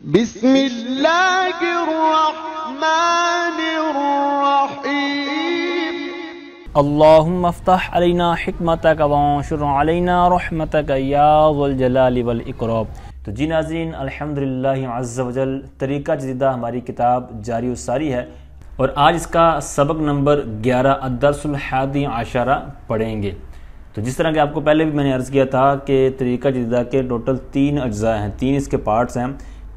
بسم اللہ الرحمن الرحیم اللہم افتح علینا حکمتک وانشر علینا رحمتک یا ذو الجلال والاکرام۔ تو جی ناظرین، الحمدللہ عز وجل طریقہ جدیدہ ہماری کتاب جاری و ساری ہے، اور آج اس کا سبق نمبر 11 الدرس الحادی عشرہ پڑھیں گے۔ تو جس طرح کہ آپ کو پہلے بھی میں نے عرض کیا تھا کہ طریقہ جدیدہ کے ٹوٹل 3 اجزاء ہیں، 3 اس کے پارٹس ہیں۔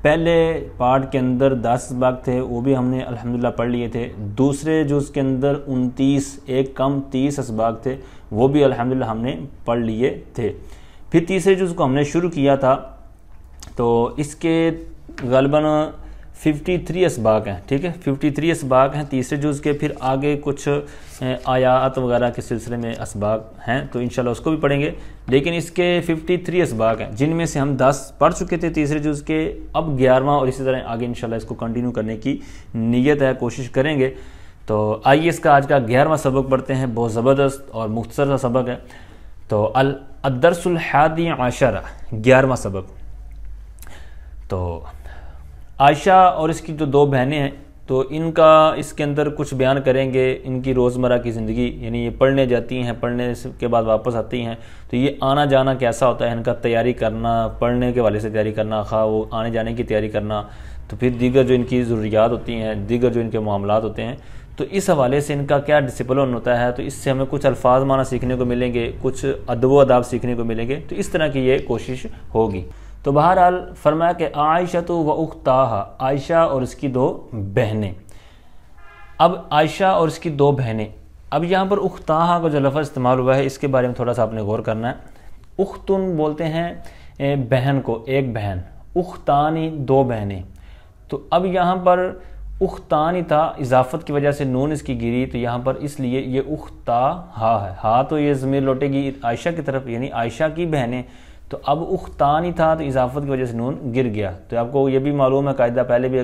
پہلے پارٹ کے اندر 10 اسباق تھے، وہ بھی ہم نے الحمدللہ پڑھ لیے تھے۔ دوسرے جز کے اندر 29 ایک کم 30 اسباق تھے، وہ بھی الحمدللہ ہم نے پڑھ لیے تھے۔ پھر تیسرے جز کو ہم نے شروع کیا تھا، تو اس کے غالباً 53 اسباق ہیں، ٹھیک ہے، 53 اسباق ہیں تیسرے جز کے۔ پھر آگے کچھ آیات وغیرہ کے سلسلے میں اسباق ہیں، تو انشاءاللہ اس کو بھی پڑھیں گے۔ لیکن اس کے 53 اسباق ہیں، جن میں سے ہم 10 پڑھ چکے تھے تیسرے جز کے، اب 11واں اور اسی طرح آگے انشاءاللہ اس کو کنٹینیو کرنے کی نیت ہے، کوشش کریں گے۔ تو آئیے اس کا آج کا 11واں سبق پڑھتے ہیں، بہت زبردست اور مختصر سا سبق ہے۔ تو الدرس الحادی عشرہ، 11واں سبق۔ تو عائشہ اور اس کی جو 2 بہنیں ہیں، تو ان کا اس کے اندر کچھ بیان کریں گے، ان کی روزمرہ کی زندگی، یعنی یہ پڑھنے جاتی ہیں، پڑھنے کے بعد واپس آتی ہیں، تو یہ آنا جانا کیسا ہوتا ہے، ان کا تیاری کرنا، پڑھنے کے والے سے تیاری کرنا، خواہ وہ آنے جانے کی تیاری کرنا، تو پھر دیگر جو ان کی ضروریات ہوتی ہیں، دیگر جو ان کے معاملات ہوتے ہیں، تو اس حوالے سے ان کا کیا ڈسپلن ہوتا ہے، تو اس سے ہمیں کچھ الفاظ معنی سیکھنے کو ملیں گے، کچھ ادب و آداب سیکھنے کو ملیں گے، تو اس طرح کی یہ کوشش ہوگی۔ تو بہرحال فرمایا کہ عائشہ و اختہا، عائشہ اور اس کی 2 بہنیں۔ اب عائشہ اور اس کی 2 بہنیں، اب یہاں پر اختہا کا جو لفظ استعمال ہوا ہے، اس کے بارے میں تھوڑا سا آپ نے غور کرنا ہے۔ اختن بولتے ہیں بہن کو، ایک بہن، اختانی 2 بہنیں۔ تو اب یہاں پر اختانی تھا، اضافت کی وجہ سے نون اس کی گری، تو یہاں پر اس لیے یہ اختہا ہے، ہاں تو یہ ضمیر لوٹے گی عائشہ کی طرف، یعنی عائشہ کی بہنیں۔ تو اب اختانی تھا تو اضافت کی وجہ سے نون گر گیا۔ تو آپ کو یہ بھی معلوم ہے، قاعدہ پہلے بھی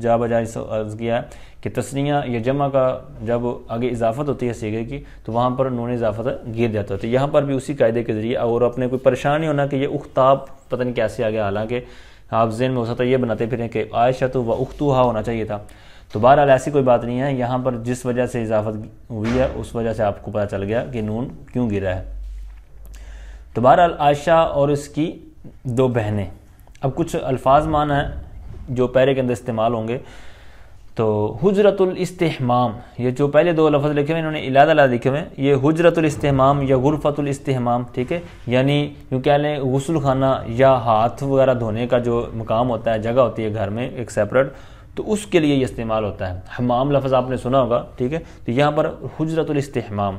جا بجا عرض کیا ہے کہ تثنیہ یا جمع کا جب آگے اضافت ہوتی ہے صیغے کی، تو وہاں پر نون اضافت گر جاتا ہے۔ تو یہاں پر بھی اسی قاعدے کے ذریعے، اور اپنے کوئی پریشان نہیں ہونا کہ یہ اختاب پتہ نہیں کیسے آ گیا، حالانکہ آپ ذہن میں ہو سکتا ہے یہ بناتے پھریں کہ عائشہ و اختہا ہونا چاہیے تھا۔ تو بہرحال ایسی کوئی بات نہیں ہے، یہاں پر جس وجہ سے اضافت ہوئی ہے اس وجہ سے آپ کو پتہ چل گیا کہ نون کیوں گرا ہے۔ تو بہرحال عائشہ اور اس کی 2 بہنیں۔ اب کچھ الفاظ معنی ہیں جو پیرے کے اندر استعمال ہوں گے۔ تو حجرۃ الاستحمام، یہ جو پہلے 2 لفظ لکھے ہوئے انہوں نے علیحدہ لکھے ہوئے ہیں، یہ حجرۃ الاستحمام یا غرفۃ الاستحمام، ٹھیک ہے، یعنی یوں کہہ لیں غسل خانہ یا ہاتھ وغیرہ دھونے کا جو مقام ہوتا ہے، جگہ ہوتی ہے گھر میں ایک سیپریٹ، تو اس کے لیے یہ استعمال ہوتا ہے۔ حمام لفظ آپ نے سنا ہوگا، ٹھیک ہے، تو یہاں پر حجرۃ الاستحمام۔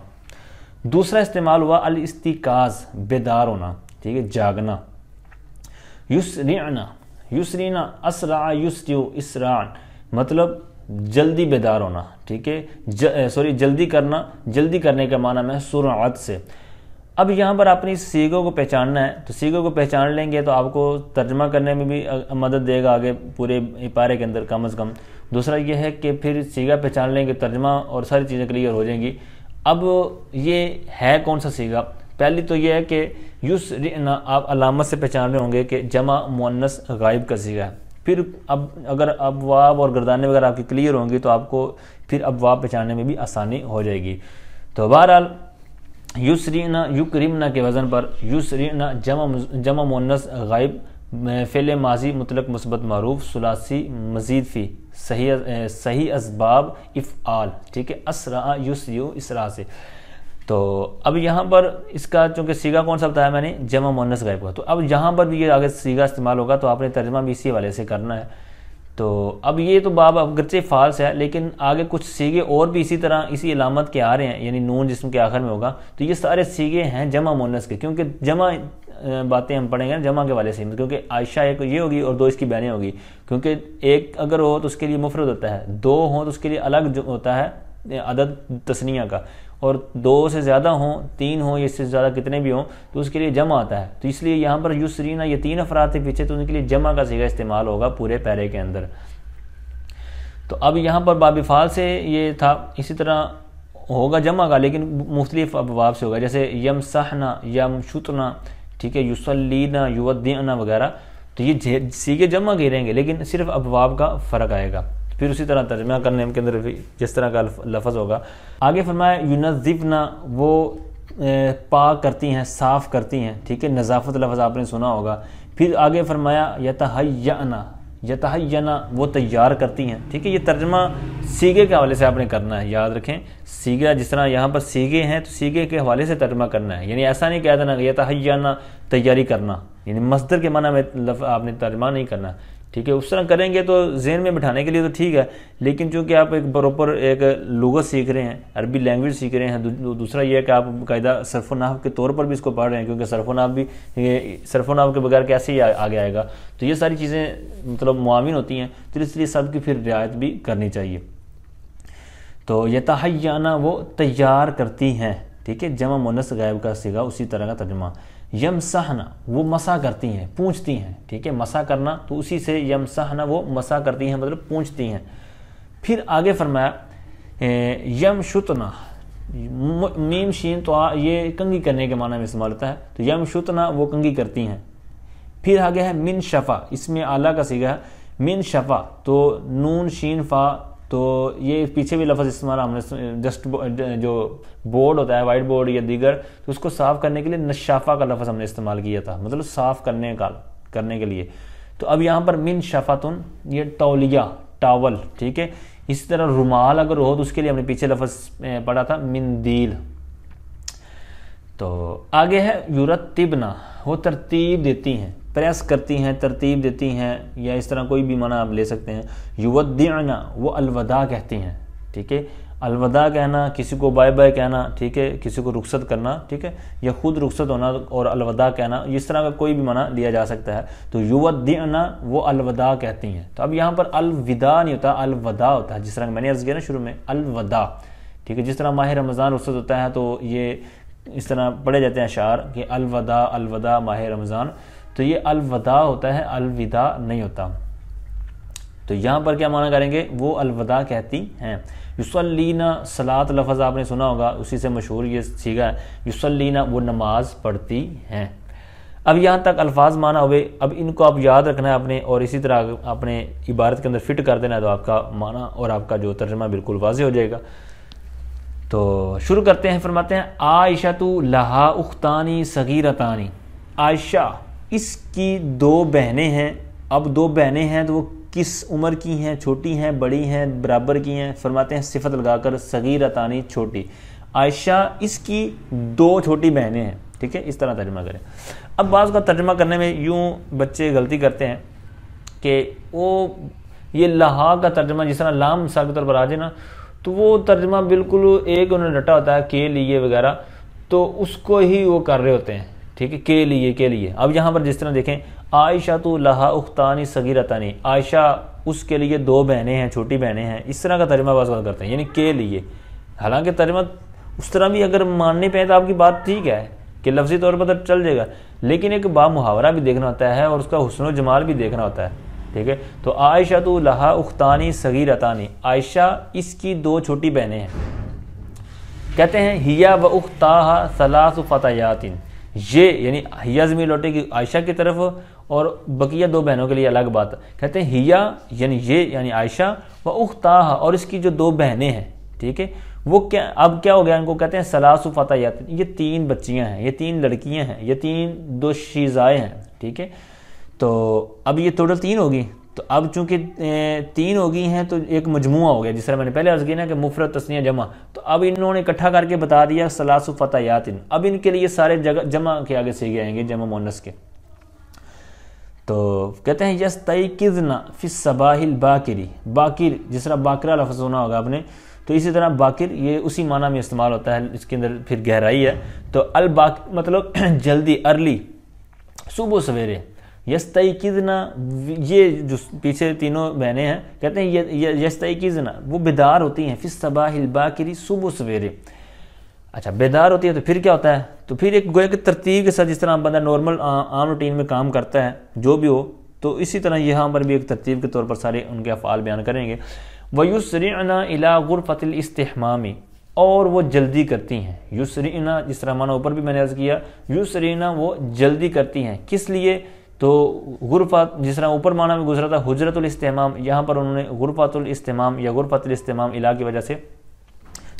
دوسرا استعمال ہوا الاستیقاظ، بیدار ہونا، ٹھیک ہے، جاگنا۔ یسرعنا، یسرینا، اسرع یسریع اسراعا، مطلب جلدی بیدار ہونا، ٹھیک ہے، جلدی کرنا، جلدی کرنے کا معنی ہے سرعت سے۔ اب یہاں پر اپنی صیغوں کو پہچاننا ہے، تو صیغوں کو پہچان لیں گے تو آپ کو ترجمہ کرنے میں بھی مدد دے گا آگے پورے پارے کے اندر کم از کم۔ دوسرا یہ ہے کہ پھر صیغہ پہچان لیں گے، ترجمہ اور ساری چیزیں کلیئر ہو جائیں گی۔ اب یہ ہے کون سا صیغہ؟ پہلی تو یہ ہے کہ یسرعنا، آپ علامت سے پہچان رہے ہوں گے کہ جمع مؤنث غائب کا صیغہ ہے۔ پھر اب اگر ابواب اور گردانیں وغیرہ آپ کی کلیئر ہوں گی تو آپ کو پھر ابواب پہچاننے میں بھی آسانی ہو جائے گی۔ تو بہرحال یسرعنا، یکرمنا کے وزن پر یسرعنا، جمع مؤنث غائب، فعل ماضی مطلق مثبت معروف، ثلاثی مزید فی، صحیح اسباب افعال، ٹھیک ہے، اسرع یسریع اسراع سے۔ تو اب یہاں پر اس کا چونکہ صیغہ کون سا بتایا میں نے، جمع مؤنث غائب کا، تو اب یہاں پر بھی یہ آگے صیغہ استعمال ہوگا تو آپ نے ترجمہ بھی اسی والے سے کرنا ہے۔ تو اب یہ تو باب اگرچہ فالس ہے، لیکن آگے کچھ صیغے اور بھی اسی طرح اسی علامت کے آ رہے ہیں، یعنی نون جسم کے آخر میں ہوگا، تو یہ سارے صیغے ہیں جمع مؤنث کے، کیونکہ جمع باتیں ہم پڑھیں گے جمع کے والے سے، کیونکہ عائشہ ایک یہ ہوگی اور 2 اس کی بہنیں ہوگی، کیونکہ ایک اگر ہو تو اس کے لیے مفرد ہوتا ہے، 2 ہوں تو اس کے لیے الگ ہوتا ہے عدد تثنیہ کا، اور 2 سے زیادہ ہوں، 3 ہوں یا اس سے زیادہ کتنے بھی ہوں تو اس کے لیے جمع آتا ہے۔ تو اس لیے یہاں پر یسرینا، یہ 3 افراد تھے پیچھے، تو ان کے لیے جمع کا صیغہ استعمال ہوگا پورے پیرے کے اندر۔ تو اب یہاں پر باب فعال سے یہ تھا، اسی طرح ہوگا جمع کا لیکن مختلف ابواب سے ہوگا، جیسے یمسحنا، یمشطنا، ٹھیک ہے، یصلینا، یودعنا وغیرہ، تو یہ سیغے جمع کے رہیں گے لیکن صرف ابواب کا فرق آئے گا. پھر اسی طرح ترجمہ کرنے کے اندر بھی جس طرح کا لفظ ہوگا. آگے فرمایا ینظفنا وہ پاک کرتی ہیں صاف کرتی ہیں. ٹھیک ہے, نظافت لفظ آپ نے سنا ہوگا. پھر آگے فرمایا یتحینا وہ تیار کرتی ہیں. ٹھیک ہے, یہ ترجمہ سیغے کے حوالے سے آپ نے کرنا ہے, یاد رکھیں. سیغہ جس طرح یہاں پر سیغے ہیں تو سیغے کے حوالے سے ترجمہ کرنا ہے, یعنی ایسا نہیں کہہ دینا یتحینا تیاری کرنا, یعنی مصدر کے معنی میں آپ نے ترجمہ نہیں کرنا. ٹھیک ہے, اس طرح کریں گے تو ذہن میں بٹھانے کے لیے تو ٹھیک ہے, لیکن چونکہ آپ ایک پراپر ایک لغت سیکھ رہے ہیں, عربی لینگویج سیکھ رہے ہیں, دوسرا یہ ہے کہ آپ باقاعدہ صرف و نحو کے طور پر بھی اس کو پڑھ رہے ہیں, کیونکہ صرف و نحو کے بغیر کیسے ہی آگے آئے گا. تو یہ ساری چیزیں مطلب معاون ہوتی ہیں, تو اس لیے سب کی پھر رعایت بھی کرنی چاہیے. تو یتحینا وہ تیار کرتی ہیں. ٹھیک ہے, جمع مؤنث غائب کا صیغہ اسی طرح کا ترجمہ. یمسحنا وہ مسح کرتی ہیں, پونچھتی ہیں. ٹھیک ہے, مسح کرنا تو اسی سے یمسحنا وہ مسح کرتی ہیں مطلب پونچھتی ہیں. پھر آگے فرمایا یمشطنا, میم شین تو یہ کنگھی کرنے کے معنی میں استعمال ہوتا ہے, تو یمشطنا وہ کنگھی کرتی ہیں. پھر آگے ہے من شفا, اس میں اعلیٰ کا صیغہ ہے من شفا, تو نون شین فا, تو یہ پیچھے بھی لفظ استعمال ہم نے جسٹ جو بورڈ ہوتا ہے وائٹ بورڈ یا دیگر, تو اس کو صاف کرنے کے لیے نشافہ کا لفظ ہم نے استعمال کیا تھا, مطلب صاف کرنے کے لیے. تو اب یہاں پر من شفاتن یہ تولیہ ٹاول. ٹھیک ہے, اسی طرح رومال اگر ہو تو اس کے لیے ہم نے پیچھے لفظ پڑھا تھا مندیل. تو آگے ہے یرتبنا وہ ترتیب دیتی ہیں, پریس کرتی ہیں, ترتیب دیتی ہیں, یا اس طرح کوئی بھی معنی آپ لے سکتے ہیں. یودعنا وہ الوداع کہتی ہیں. ٹھیک ہے, الوداع کہنا, کسی کو بائے بائے کہنا. ٹھیک ہے, کسی کو رخصت کرنا. ٹھیک ہے, یا خود رخصت ہونا اور الوداع کہنا, اس طرح کا کوئی بھی معنی لیا جا سکتا ہے. تو یودعنا وہ الوداع کہتی ہیں. تو اب یہاں پر الوداع نہیں ہوتا, الوداع ہوتا ہے, جس طرح میں نے عرض کیا نا شروع میں الوداع. ٹھیک ہے, جس طرح ماہ رمضان رخصت ہوتا ہے تو یہ اس طرح پڑھے جاتے ہیں اشعار کہ الوداع الوداع ماہ رمضان, تو یہ الوداع ہوتا ہے, الوداع نہیں ہوتا. تو یہاں پر کیا معنی کریں گے, وہ الوداع کہتی ہیں. یصلینا صلاۃ لفظ آپ نے سنا ہوگا, اسی سے مشہور یہ صیغہ ہے. یصلینا وہ نماز پڑھتی ہیں. اب یہاں تک الفاظ معنی ہوئے, اب ان کو آپ یاد رکھنا ہے اپنے, اور اسی طرح اپنے عبارت کے اندر فٹ کر دینا ہے, تو آپ کا معنی اور آپ کا جو ترجمہ بالکل واضح ہو جائے گا. تو شروع کرتے ہیں. فرماتے ہیں عائشہ لہا اختانی صغیرتانی, عائشہ اس کی دو بہنیں ہیں. اب دو بہنیں ہیں تو وہ کس عمر کی ہیں, چھوٹی ہیں, بڑی ہیں, برابر کی ہیں. فرماتے ہیں صفت لگا کر صغیرتانی چھوٹی. عائشہ اس کی دو چھوٹی بہنیں ہیں. ٹھیک ہے, اس طرح ترجمہ کریں. اب بعض کا ترجمہ کرنے میں یوں بچے غلطی کرتے ہیں کہ وہ یہ لہا کا ترجمہ جس طرح لام مثال کے طور پر آ جائے نا, تو وہ ترجمہ بالکل ایک انہوں نے رٹا ہوتا ہے کے لیے وغیرہ, تو اس کو ہی وہ کر رہے ہوتے ہیں. ٹھیک ہے, کے لیے. اب یہاں پر جس طرح دیکھیں عائشہ تو لہا اختانی صغیرتانی, عائشہ اس کے لیے دو بہنیں ہیں, چھوٹی بہنیں ہیں, اس طرح کا ترجمہ بعض کرتے ہیں, یعنی کے لیے. حالانکہ ترجمہ اس طرح بھی اگر ماننے پہ ہے تو آپ کی بات ٹھیک ہے کہ لفظی طور پر تو چل جائے گا, لیکن ایک با محاورہ بھی دیکھنا ہوتا ہے اور اس کا حسن و جمال بھی دیکھنا ہوتا ہے. ٹھیک ہے, تو عائشہ تو لہا اختانی صغیرتانی, عائشہ اس کی دو چھوٹی بہنیں ہیں. کہتے ہیں ہیا و اختاہا ثلاث فتیات, یہ یعنی ہیا ضمیر لوٹے گی عائشہ کی طرف اور بقیہ دو بہنوں کے لیے الگ بات. کہتے ہیں ہیا یعنی یہ یعنی عائشہ و اختاہا اور اس کی جو دو بہنیں ہیں. ٹھیک ہے, وہ کیا اب کیا ہو گیا, ان کو کہتے ہیں ثلاث فتیات, یہ تین بچیاں ہیں, یہ تین لڑکیاں ہیں, یہ تین دو شیزائیں ہیں. ٹھیک ہے, تو اب یہ ٹوٹل تین ہوگی. تو اب چونکہ تین ہو گئی ہیں تو ایک مجموعہ ہو گیا, جس طرح میں نے پہلے عرض کیا نا کہ مفرد تثنیہ جمع, تو اب انہوں نے اکٹھا کر کے بتا دیا ثلاث فتیات. اب ان کے لیے سارے جمع کے آگے صیغے آئیں گے, جمع مؤنث کے. تو کہتے ہیں یستیقظن فی الصباح الباکری, باکر جس طرح باکرہ لفظ سنا ہوگا آپ نے, تو اسی طرح باکر یہ اسی معنی میں استعمال ہوتا ہے, اس کے اندر پھر گہرائی ہے. تو مطلب جلدی, ارلی, صبح سویرے. یستیقظنا یہ جو پیچھے تینوں بہنیں ہیں, کہتے ہیں یستیقظنا وہ بیدار ہوتی ہیں, فی الصباح الباکری صبح سویرے. اچھا, بیدار ہوتی ہے تو پھر کیا ہوتا ہے, تو پھر ایک گویا کہ ترتیب کے ساتھ جس طرح بندہ نارمل عام روٹین میں کام کرتا ہے جو بھی ہو, تو اسی طرح یہاں پر بھی ایک ترتیب کے طور پر سارے ان کے افعال بیان کریں گے. وَيُسْرِعْنَا إِلَىٰ غُرْفَةِ الْإِسْتِحْمَامِ, اور وہ جلدی کرتی ہیں. یسرعنا جس طرح معنی اوپر بھی میں نے عرض کیا, یسرعنا وہ جلدی کرتی ہیں. کس لیے, تو غرفت جس طرح اوپر معنی میں گزرا تھا حجرت الاستحمام، یہاں پر انہوں نے غرفت الاستحمام یا غرفت الاستحمام الہ کی وجہ سے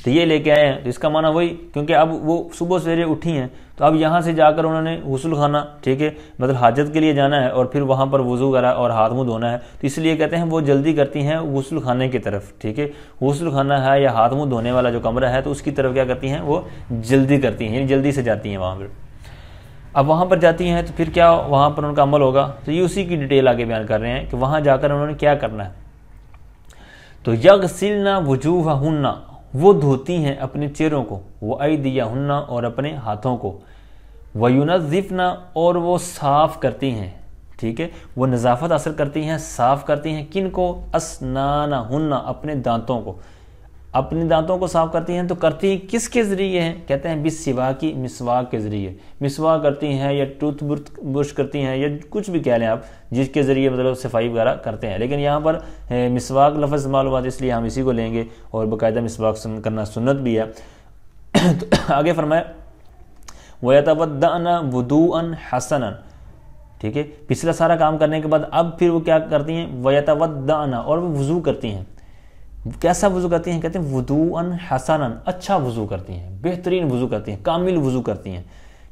تو یہ لے کے آئے ہیں. تو اس کا معنی وہی، کیونکہ اب وہ صبح سویرے اٹھی ہیں تو اب یہاں سے جا کر انہوں نے غسل خانہ، ٹھیک ہے، مطلب حاجت کے لیے جانا ہے اور پھر وہاں پر وضو کرا اور ہاتھ منہ دھونا ہے، تو اس لیے کہتے ہیں وہ جلدی کرتی ہیں غسل خانے کی طرف، ٹھیک ہے. غسل خانہ ہے یا ہاتھ منہ دھونے والا جو کمرہ ہے تو اس کی طرف کیا کرتی ہیں، وہ جلدی کرتی ہیں، یعنی جلدی سے جاتی ہیں وہاں پر. اب وہاں پر جاتی ہیں تو پھر کیا وہاں پر ان کا عمل ہوگا، تو یہ اسی کی ڈیٹیل آگے بیان کر رہے ہیں کہ وہاں جا کر انہوں نے کیا کرنا ہے. تو یغسلن وجوہہن، وہ دھوتی ہیں اپنے چہروں کو، وایدیہن، اور اپنے ہاتھوں کو، وینظفن، اور وہ صاف کرتی ہیں، ٹھیک ہے، وہ نظافت حاصل کرتی ہیں، صاف کرتی ہیں کن کو، اسنانہن، اپنے دانتوں کو، اپنے دانتوں کو صاف کرتی ہیں. تو کرتی ہیں کس کے ذریعے ہیں، کہتے ہیں بالسواک، مسواک کے ذریعے، مسواک کرتی ہیں یا ٹوتھ برش کرتی ہیں یا کچھ بھی کہہ لیں آپ، جس کے ذریعے مطلب صفائی وغیرہ کرتے ہیں. لیکن یہاں پر مسواک لفظ استعمال ہوا اس لیے ہم اسی کو لیں گے، اور باقاعدہ مسواک کرنا سنت بھی ہے. تو آگے فرمایا وَيَتَوَضَّأْنَ وُضُوءً حَسَنًا، ٹھیک ہے، پچھلا سارا کام کرنے کے بعد اب پھر وہ کیا کرتی ہیں، وَيَتَوَضَّأْنَ، اور وہ وضو کرتی ہیں. کیسا وضو کرتی ہیں، کہتے ہیں وضوءً حسنًا، اچھا وضو کرتی ہیں، بہترین وضو کرتی ہیں، کامل وضو کرتی ہیں،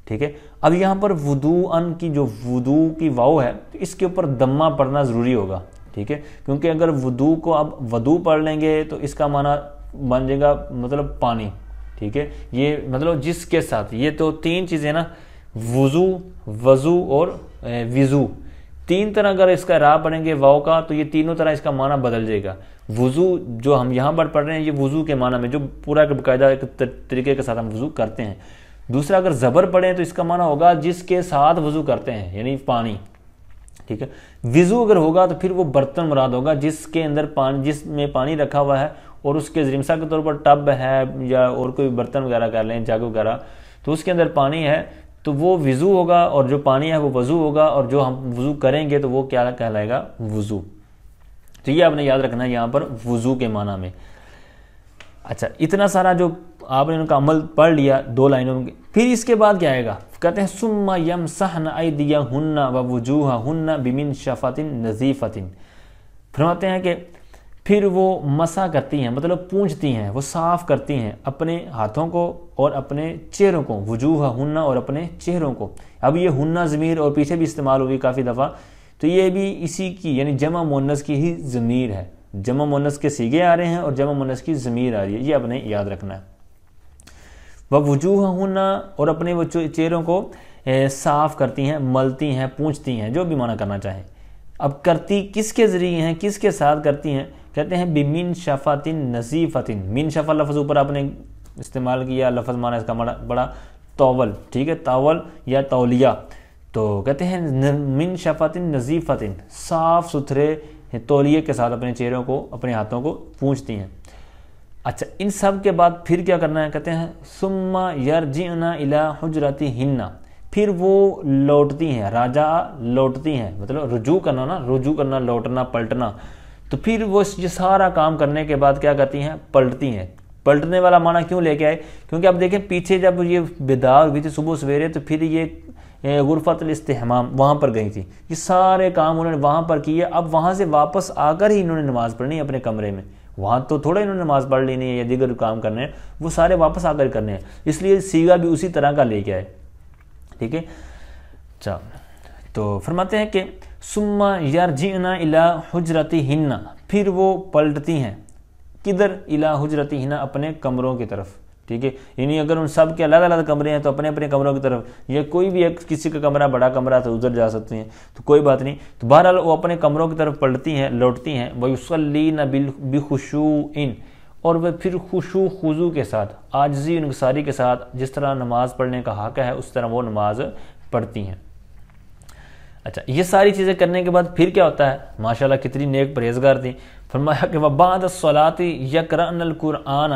ٹھیک ہے. اب یہاں پر وضوءً کی جو وضو کی واو ہے تو اس کے اوپر دمہ پڑھنا ضروری ہوگا، ٹھیک ہے، کیونکہ اگر وضو کو اب وضو پڑھ لیں گے تو اس کا معنی بن جائے گا مطلب پانی، ٹھیک ہے. یہ مطلب جس کے ساتھ، یہ تو تین چیزیں نا، وضو، وضو اور وضو، تین طرح اگر اس کا اعراب پڑھیں گے واو کا تو یہ تینوں طرح اس کا معنی بدل جائے گا. وضو جو ہم یہاں پر پڑھ رہے ہیں یہ وضو کے معنی میں جو پورا باقاعدہ ایک طریقے کے ساتھ ہم وضو کرتے ہیں. دوسرا اگر زبر پڑھیں تو اس کا معنی ہوگا جس کے ساتھ وضو کرتے ہیں، یعنی پانی، ٹھیک ہے. وضو اگر ہوگا تو پھر وہ برتن مراد ہوگا جس کے اندر پانی، جس میں پانی رکھا ہوا ہے اور اس کے ذریعے مثال کے طور پر ٹب ہے یا اور کوئی برتن وغیرہ کر لیں، جگ وغیرہ، تو اس کے اندر پانی ہے تو وہ وضو ہوگا، اور جو پانی ہے وہ وضو ہوگا، اور جو ہم وضو کریں گے تو وہ کیا کہلائے گا، وضو. تو یہ آپ نے یاد رکھنا ہے یہاں پر وضو کے معنی میں. اچھا، اتنا سارا جو آپ نے ان کا عمل پڑھ لیا 2 لائنوں میں، پھر اس کے بعد کیا آئے گا، کہتے ہیں ثم یمسحن ایدیہن ووجوہہن بمنشفۃ نظیفۃ. فرماتے ہیں کہ پھر وہ مسح کرتی ہیں، مطلب پونچھتی ہیں، وہ صاف کرتی ہیں اپنے ہاتھوں کو اور اپنے چہروں کو، وجوہہن، اور اپنے چہروں کو. اب یہ ہنہ ضمیر اور پیچھے بھی استعمال ہوئی کافی دفعہ، تو یہ بھی اسی کی یعنی جمع مؤنث کی ہی ضمیر ہے، جمع مؤنث کے صیغے آ رہے ہیں اور جمع مؤنث کی ضمیر آ رہی ہے، یہ آپ نے یاد رکھنا ہے. ووجوہہن، اور اپنے وہ چہروں کو صاف کرتی ہیں، ملتی ہیں، پونچھتی ہیں، جو بھی معنی کرنا چاہیں. اب کرتی کس کے ذریعے ہیں، کس کے ساتھ کرتی ہیں، کہتے ہیں بمنشفۃ نظیفۃ. منشفہ لفظ اوپر آپ نے استعمال کیا، لفظ معنی اس کا بڑا طول، ٹھیک ہے، طاول یا تولیہ. تو کہتے ہیں منشفۃ نظیفۃ، صاف ستھرے تولیے کے ساتھ اپنے چہروں کو، اپنے ہاتھوں کو پونچھتی ہیں. اچھا، ان سب کے بعد پھر کیا کرنا ہے، کہتے ہیں ثم یرجعن الی حجرتہن، پھر وہ لوٹتی ہیں، راجع لوٹتی ہیں، مطلب رجوع کرنا نا، رجوع کرنا، لوٹنا، پلٹنا. تو پھر وہ یہ سارا کام کرنے کے بعد کیا کرتی ہیں، پلٹتی ہیں. پلٹنے والا معنی کیوں لے کے آئے، کیونکہ اب دیکھیں پیچھے جب یہ بیدار ہوئی تھی صبح سویرے تو پھر یہ غرفت الاستحمام وہاں پر گئی تھی، یہ سارے کام انہوں نے وہاں پر کیے. اب وہاں سے واپس آ کر ہی انہوں نے نماز پڑھنی ہے اپنے کمرے میں، وہاں تو تھوڑا انہوں نے نماز پڑھ لینی ہے یا دیگر کام کرنے ہیں، وہ سارے واپس آ کر کرنے ہیں، اس لیے صیغہ بھی اسی طرح کا لے کے آئے، ٹھیک ہے. اچھا، تو فرماتے ہیں کہ ثم یرجعن الی حجرتہن، پھر وہ پلٹتی ہیں کدھر، الی حجرتہن، اپنے کمروں کی طرف، ٹھیک ہے. یعنی اگر ان سب کے الگ الگ کمرے ہیں تو اپنے اپنے کمروں کی طرف، یا کوئی بھی ایک کسی کا کمرہ بڑا کمرہ تو ادھر جا سکتے ہیں، تو کوئی بات نہیں. تو بہرحال وہ اپنے کمروں کی طرف پلٹتی ہیں، لوٹتی ہیں. وَيُصَلِّينَ بِخُشُوعٍ، اور وہ پھر خشوع خضوع کے ساتھ، عاجزی انکساری کے ساتھ، جس طرح نماز پڑھنے کا حق ہے اس طرح وہ نماز پڑھتی ہیں. اچھا، یہ ساری چیزیں کرنے کے بعد پھر کیا ہوتا ہے، ماشاءاللہ کتنی نیک پرہیزگار تھیں. فرمایا کہ وَبَعْدَ الصَّلَاةِ يَقْرَأْنَ الْقُرْآنَ،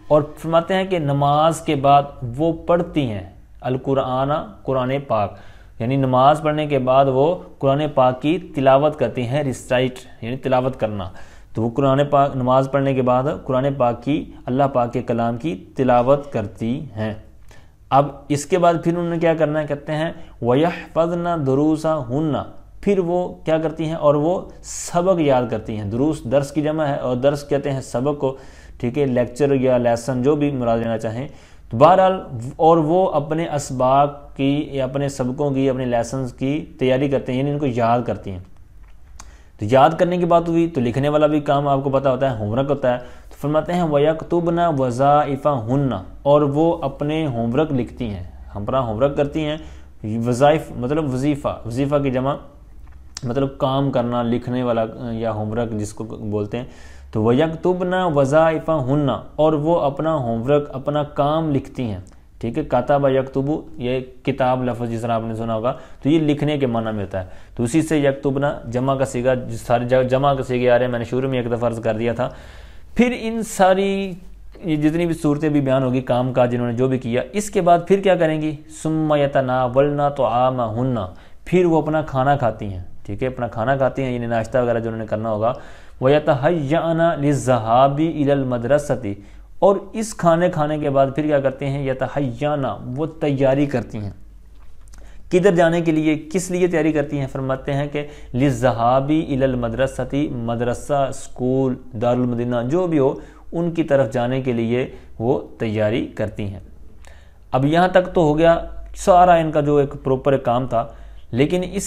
اور فرماتے ہیں کہ نماز کے بعد وہ پڑھتی ہیں القرآن، قرآن پاک، یعنی نماز پڑھنے کے بعد وہ قرآن پاک کی تلاوت کرتی ہیں، ریسائٹ یعنی تلاوت کرنا. تو وہ قرآن پاک نماز پڑھنے کے بعد قرآن پاک کی، اللہ پاک کے کلام کی تلاوت کرتی ہیں. اب اس کے بعد پھر انہوں نے کیا کرنا ہے، کہتے ہیں وَيَحْفَظْنَ دُرُوسَهُنَّ، پھر وہ کیا کرتی ہیں اور وہ سبق یاد کرتی ہیں. دروس درس کی جمع ہے اور درس کہتے ہیں سبق کو، ٹھیک ہے، لیکچر یا لیسن جو بھی مراد لینا چاہیں. تو بہرحال اور وہ اپنے اسباق کی یا اپنے سبقوں کی اپنے لیسنز کی تیاری کرتے ہیں، یعنی ان کو یاد کرتی ہیں. تو یاد کرنے کی بات ہوئی تو لکھنے والا بھی کام آپ کو پتہ ہوتا ہے، ہوم ورک ہوتا ہے. تو فرماتے ہیں وَيَكْتُبْنَ وَظَائِفَهُنَّ، اور وہ اپنے ہوم ورک لکھتی ہیں، اپنا ہوم ورک کرتی ہیں. وظائف مطلب وظیفہ کی جمع مطلب کام کرنا، لکھنے والا یا ہوم ورک جس کو بولتے ہیں. تو وَيَكْتُبْنَ وَظَائِفَهُنَّ، اور وہ اپنا ہوم ورک اپنا کام لکھتی ہیں. ٹھیک ہے، کاتب یکتب، یہ کتاب لفظ جس طرح آپ نے سنا ہوگا تو یہ لکھنے کے معنی میں ہوتا ہے. تو اسی سے یکتبنا جمع کا صیغہ، سارے جمع کا صیغے آ رہے ہیں، میں نے شروع میں ایک دفعہ عرض کر دیا تھا. پھر ان ساری جتنی بھی صورتیں بھی بیان ہوگی کام کا جنہوں نے جو بھی کیا، اس کے بعد پھر کیا کریں گی، ثم یتناولن طعامہن، پھر وہ اپنا کھانا کھاتی ہیں. ٹھیک ہے، اپنا کھانا کھاتی ہیں، یعنی ناشتہ وغیرہ جو انہوں نے کرنا ہوگا. وَيَتَحَيَّأْنَ لِلذَّهَابِ إِلَى الْمَدْرَسَةِ، اور اس کھانے کے بعد پھر کیا کرتے ہیں، یتحیانہ، وہ تیاری کرتی ہیں. کدھر جانے کے لیے، کس لیے تیاری کرتی ہیں؟ فرماتے ہیں کہ للذہاب الی المدرسۃ، مدرسہ، اسکول، دارالمدینہ جو بھی ہو ان کی طرف جانے کے لیے وہ تیاری کرتی ہیں. اب یہاں تک تو ہو گیا سارا ان کا جو ایک پروپر کام تھا، لیکن اس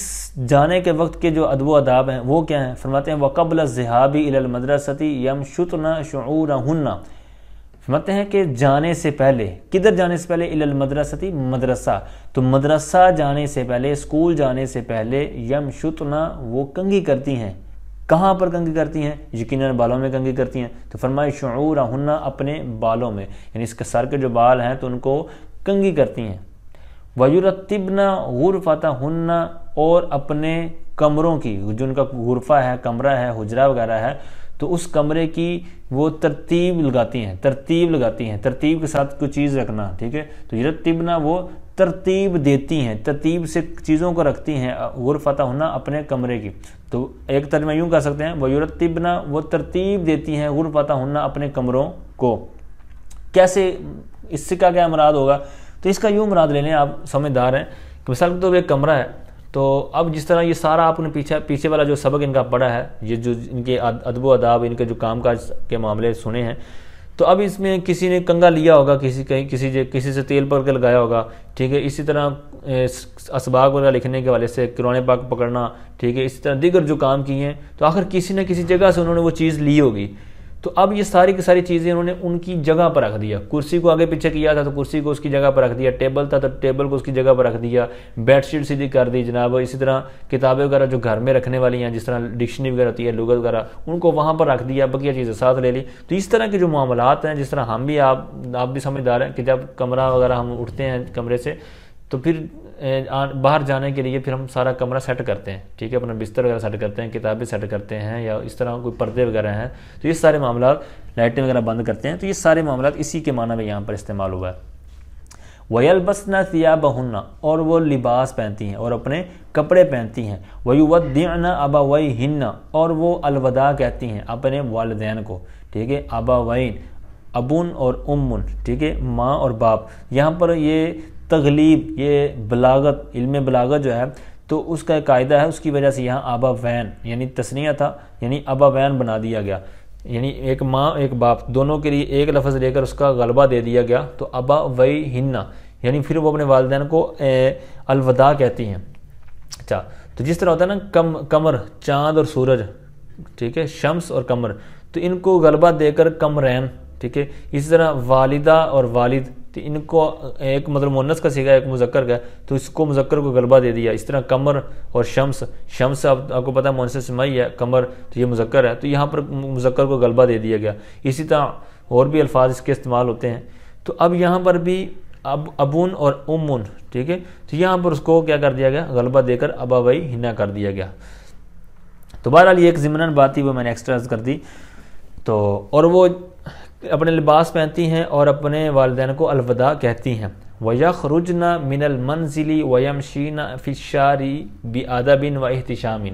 جانے کے وقت کے جو ادب و آداب ہیں وہ کیا ہیں؟ فرماتے ہیں وَقَبْلَ الذِّهَابِ إِلَى الْمَدْرَسَةِ يَمْشُطْنَ شُعُورَهُنَّ، فرماتے ہیں کہ جانے سے پہلے، کدھر جانے سے پہلے، إِلَى الْمَدْرَسَةِ، مدرسہ، تو مدرسہ جانے سے پہلے، اسکول جانے سے پہلے یمشطن، وہ کنگھی کرتی ہیں. کہاں پر کنگھی کرتی ہیں؟ یقیناً بالوں میں کنگھی کرتی ہیں. تو فرمائے شعورہن، اپنے بالوں میں، یعنی اس کے سر کے جو بال ہیں تو ان کو کنگھی کرتی ہیں. وَيُرَتِّبْنَ غُرْفَتَهُنَّ، اور اپنے کمروں کی، جو ان کا غرفہ ہے، کمرہ ہے، حجرہ وغیرہ ہے، تو اس کمرے کی وہ ترتیب لگاتی ہیں. ترتیب کے ساتھ کوئی چیز رکھنا. ٹھیک ہے، تو یرتبنا، وہ ترتیب دیتی ہیں، ترتیب سے چیزوں کو رکھتی ہیں. غرفتہن، اپنے کمرے کی. تو ایک ترجمہ یوں کر سکتے ہیں وَيُرَتِّبْنَ، وہ ترتیب دیتی ہیں، غرفتہن، اپنے کمروں کو. کیسے، اس سے کیا مراد ہوگا؟ تو اس کا یوں مراد لے لیں، آپ سمجھدار ہیں کہ مثال کے طور پہ ایک کمرہ ہے، تو اب جس طرح یہ سارا آپ نے پیچھے والا جو سبق ان کا پڑھا ہے، یہ جو ان کے ادب و آداب، ان کے جو کام کاج کے معاملے سنے ہیں، تو اب اس میں کسی نے کنگا لیا ہوگا، کسی سے تیل پکڑ کے لگایا ہوگا. ٹھیک ہے، اسی طرح اسباق وغیرہ لکھنے کے والے سے قرآن پاک پکڑنا. ٹھیک ہے، اسی طرح دیگر جو کام کیے ہیں، تو آخر کسی نہ کسی جگہ سے انہوں نے وہ چیز لی ہوگی. تو اب یہ ساری کی ساری چیزیں انہوں نے ان کی جگہ پر رکھ دیا. کرسی کو آگے پیچھے کیا تھا تو کرسی کو اس کی جگہ پر رکھ دیا، ٹیبل تھا تو ٹیبل کو اس کی جگہ پر رکھ دیا، بیڈ شیٹ سیدھی کر دی جناب. اسی طرح کتابیں وغیرہ جو گھر میں رکھنے والی ہیں، جس طرح ڈکشنری وغیرہ ہوتی ہے، لغت وغیرہ، ان کو وہاں پر رکھ دیا، بقیہ چیزیں ساتھ لے لی. تو اس طرح کے جو معاملات ہیں، جس طرح ہم بھی آپ بھی سمجھدار ہیں کہ جب کمرہ وغیرہ ہم اٹھتے ہیں کمرے سے، تو پھر باہر جانے کے لیے پھر ہم سارا کمرہ سیٹ کرتے ہیں. ٹھیک ہے، اپنا بستر وغیرہ سیٹ کرتے ہیں، کتابیں سیٹ کرتے ہیں، یا اس طرح کوئی پردے وغیرہ ہیں، تو یہ سارے معاملات، لائٹیں وغیرہ بند کرتے ہیں. تو یہ سارے معاملات اسی کے معنی میں یہاں پر استعمال ہوا ہے. وَيَلْبَسْنَ ثِيَابَهُنَّ، اور وہ لباس پہنتی ہیں اور اپنے کپڑے پہنتی ہیں. وَيُوَدِّعْنَ أَبَوَيْهِنَّ، اور وہ الوداع کہتی ہیں اپنے والدین کو. ٹھیک ہے، ابوین، ابن اور امن، ٹھیک ہے، ماں اور باپ. یہاں پر یہ تغلیب، یہ بلاغت، علم بلاغت جو ہے تو اس کا ایک قاعدہ ہے، اس کی وجہ سے یہاں ابوین یعنی تثنیہ تھا، یعنی ابوین بنا دیا گیا، یعنی ایک ماں ایک باپ دونوں کے لیے ایک لفظ لے کر اس کا غلبہ دے دیا گیا. تو ابویہن، یعنی پھر وہ اپنے والدین کو الوداع کہتی ہیں. اچھا، تو جس طرح ہوتا ہے نا قمر، چاند اور سورج، ٹھیک ہے، شمس اور قمر، تو ان کو غلبہ دے کر قمرین. ٹھیک ہے، اسی طرح والدہ اور والد، تو ان کو ایک مطلب مؤنث کا صیغہ، ایک مذکر کا، تو اس کو مذکر کو غلبہ دے دیا. اس طرح قمر اور شمس آپ کو پتہ ہے مؤنث سمائی ہے، قمر تو یہ مذکر ہے، تو یہاں پر مذکر کو غلبہ دے دیا گیا. اسی طرح اور بھی الفاظ اس کے استعمال ہوتے ہیں. تو اب یہاں پر بھی ابون اور امن، ٹھیک ہے، تو یہاں پر اس کو کیا کر دیا گیا، غلبہ دے کر ابویہن کر دیا گیا. تو بہرحال یہ ایک ضمناً بات تھی، وہ میں نے ایکسٹرا کر دی. تو اور وہ اپنے لباس پہنتی ہیں اور اپنے والدین کو الوداع کہتی ہیں. وَيَخْرُجْنَ مِنَ الْمَنْزِلِ وَيَمْشِينَ فِي الشَّارِ بِأَدَبٍ وَاحْتِشَامٍ،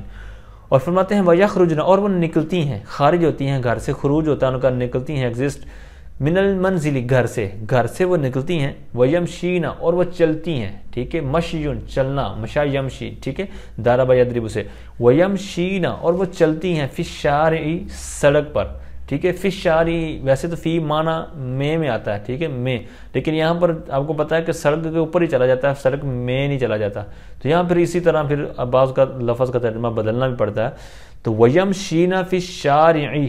اور فرماتے ہیں وَيَخْرُجْنَ، اور وہ نکلتی ہیں، خارج ہوتی ہیں گھر سے، خروج ہوتا ہے ان کا، نکلتی ہیں، ایگزسٹ من المنزل گھر سے وہ نکلتی ہیں، ویمشینا اور وہ چلتی ہیں، ٹھیک ہے، مشیون چلنا، مشا یمشی، ٹھیک ہے، ضرب یضرب سے، ویمشینا اور وہ چلتی ہیں، فی الشارع سڑک پر، ٹھیک ہے، فی الشارع ویسے تو فی معنی میں آتا ہے، ٹھیک ہے، میں، لیکن یہاں پر آپ کو پتہ ہے کہ سڑک کے اوپر ہی چلا جاتا ہے، سڑک میں نہیں چلا جاتا، تو یہاں پھر اسی طرح پھر بعض کا لفظ کا ترجمہ بدلنا بھی پڑتا ہے، تو ویمشینا فی الشارع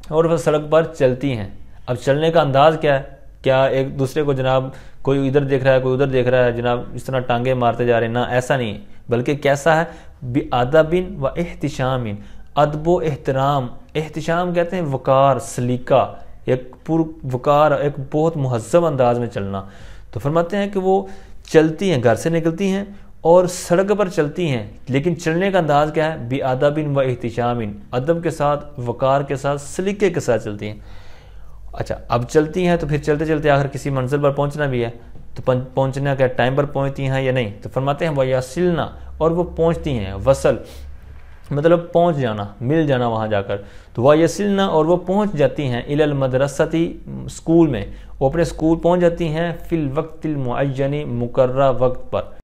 اور وہ سڑک پر چلتی ہیں۔ اب چلنے کا انداز کیا ہے؟ کیا ایک دوسرے کو جناب کوئی ادھر دیکھ رہا ہے، کوئی ادھر دیکھ رہا ہے، جناب اس طرح ٹانگیں مارتے جا رہے ہیں؟ نہ، ایسا نہیں، بلکہ کیسا ہے؟ بِأَدَبٍ وَإِحْتِشَامٍ، ادب و احترام، احتشام کہتے ہیں وقار، سلیقہ، ایک پر وقار، ایک بہت مہذب انداز میں چلنا۔ تو فرماتے ہیں کہ وہ چلتی ہیں، گھر سے نکلتی ہیں اور سڑک پر چلتی ہیں، لیکن چلنے کا انداز کیا ہے؟ بِأَدَبٍ وَإِحْتِشَامٍ، ادب کے ساتھ، وقار کے ساتھ، سلیقے کے ساتھ چلتی ہیں۔ اچھا، اب چلتی ہیں تو پھر چلتے چلتے آخر کسی منزل پر پہنچنا بھی ہے، تو پہنچنا کیا ٹائم پر پہنچتی ہیں یا نہیں؟ تو فرماتے ہیں وَيَصِلْنَا اور وہ پہنچتی ہیں، وصل مطلب پہنچ جانا، مل جانا وہاں جا کر، تو وَيَصِلْنَا اور وہ پہنچ جاتی ہیں إِلَى الْمَدْرَسَةِ اسکول میں، وہ اپنے اسکول پہنچ جاتی ہیں فی الوقت المعین مقررہ وقت پر۔